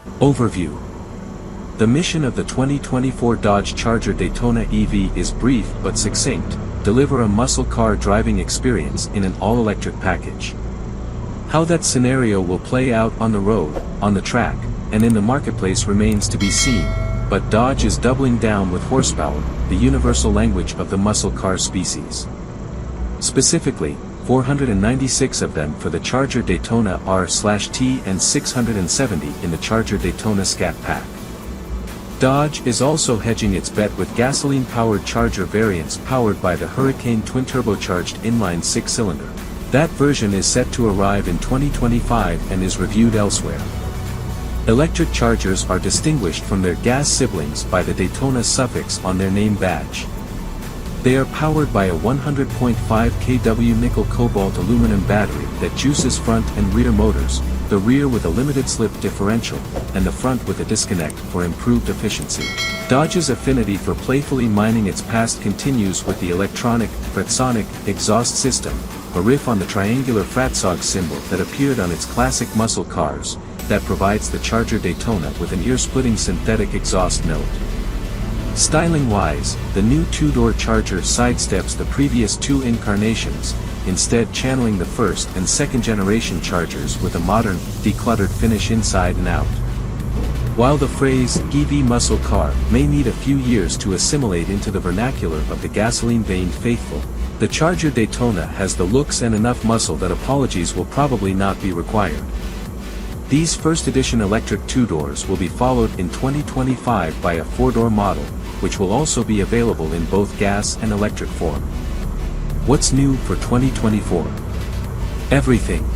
Overview. The mission of the 2024 Dodge Charger Daytona EV is brief but succinct: deliver a muscle car driving experience in an all-electric package. How that scenario will play out on the road, on the track, and in the marketplace remains to be seen, but Dodge is doubling down with horsepower, the universal language of the muscle car species. Specifically, 496 of them for the Charger Daytona R/T and 670 in the Charger Daytona Scat Pack. Dodge is also hedging its bet with gasoline-powered Charger variants powered by the Hurricane twin-turbocharged inline-six cylinder. That version is set to arrive in 2025 and is reviewed elsewhere. Electric Chargers are distinguished from their gas siblings by the Daytona suffix on their name badge. They are powered by a 100.5 kW nickel-cobalt aluminum battery that juices front and rear motors, the rear with a limited slip differential, and the front with a disconnect for improved efficiency. Dodge's affinity for playfully mining its past continues with the electronic, Fratsonic, exhaust system, a riff on the triangular Fratsog symbol that appeared on its classic muscle cars, that provides the Charger Daytona with an ear-splitting synthetic exhaust note. Styling-wise, the new two-door Charger sidesteps the previous two incarnations, instead channeling the first and second-generation Chargers with a modern, decluttered finish inside and out. While the phrase EV muscle car may need a few years to assimilate into the vernacular of the gasoline-veined faithful, the Charger Daytona has the looks and enough muscle that apologies will probably not be required. These first-edition electric two-doors will be followed in 2025 by a four-door model, which will also be available in both gas and electric form. What's new for 2024? Everything.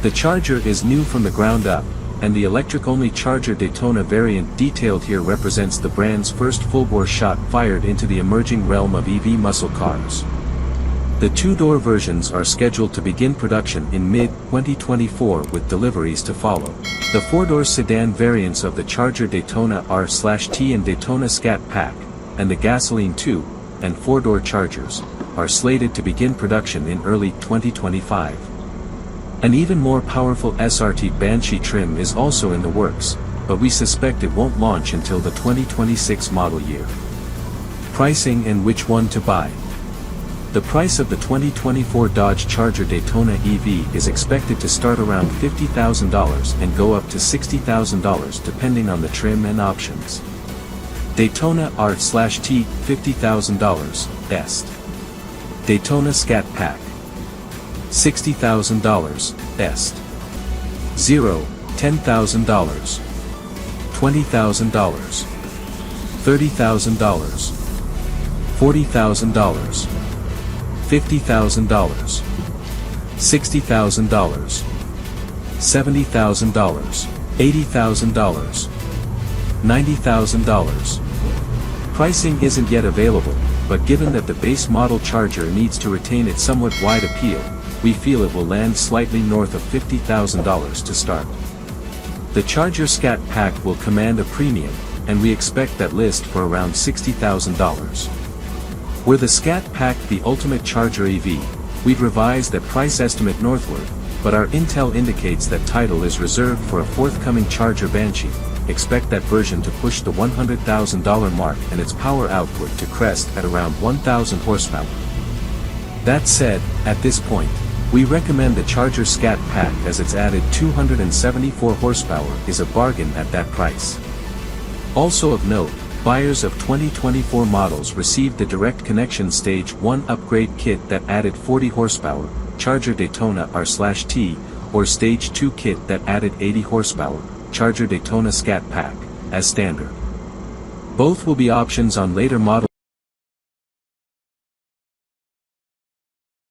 The Charger is new from the ground up, and the electric-only Charger Daytona variant detailed here represents the brand's first full-bore shot fired into the emerging realm of EV muscle cars. The two-door versions are scheduled to begin production in mid-2024 with deliveries to follow. The four-door sedan variants of the Charger Daytona R/T and Daytona Scat Pack, and the gasoline 2 and four-door Chargers, are slated to begin production in early 2025. An even more powerful SRT Banshee trim is also in the works, but we suspect it won't launch until the 2026 model year. Pricing and which one to buy. The price of the 2024 Dodge Charger Daytona EV is expected to start around $50,000 and go up to $60,000 depending on the trim and options. Daytona R/T $50,000, est. Daytona Scat Pack $60,000, est. 0, $10,000. $20,000. $30,000. $40,000. $50,000, $60,000, $70,000, $80,000, $90,000. Pricing isn't yet available, but given that the base model Charger needs to retain its somewhat wide appeal, we feel it will land slightly north of $50,000 to start. The Charger Scat Pack will command a premium, and we expect that list for around $60,000. Were the Scat Pack the ultimate Charger EV, we'd revise that price estimate northward, but our intel indicates that title is reserved for a forthcoming Charger Banshee. Expect that version to push the $100,000 mark and its power output to crest at around 1,000 horsepower. That said, at this point, we recommend the Charger Scat Pack as its added 274 horsepower is a bargain at that price. Also of note, buyers of 2024 models received the Direct Connection Stage 1 upgrade kit that added 40 horsepower, Charger Daytona R/T, or Stage 2 kit that added 80 horsepower, Charger Daytona Scat Pack, as standard. Both will be options on later models.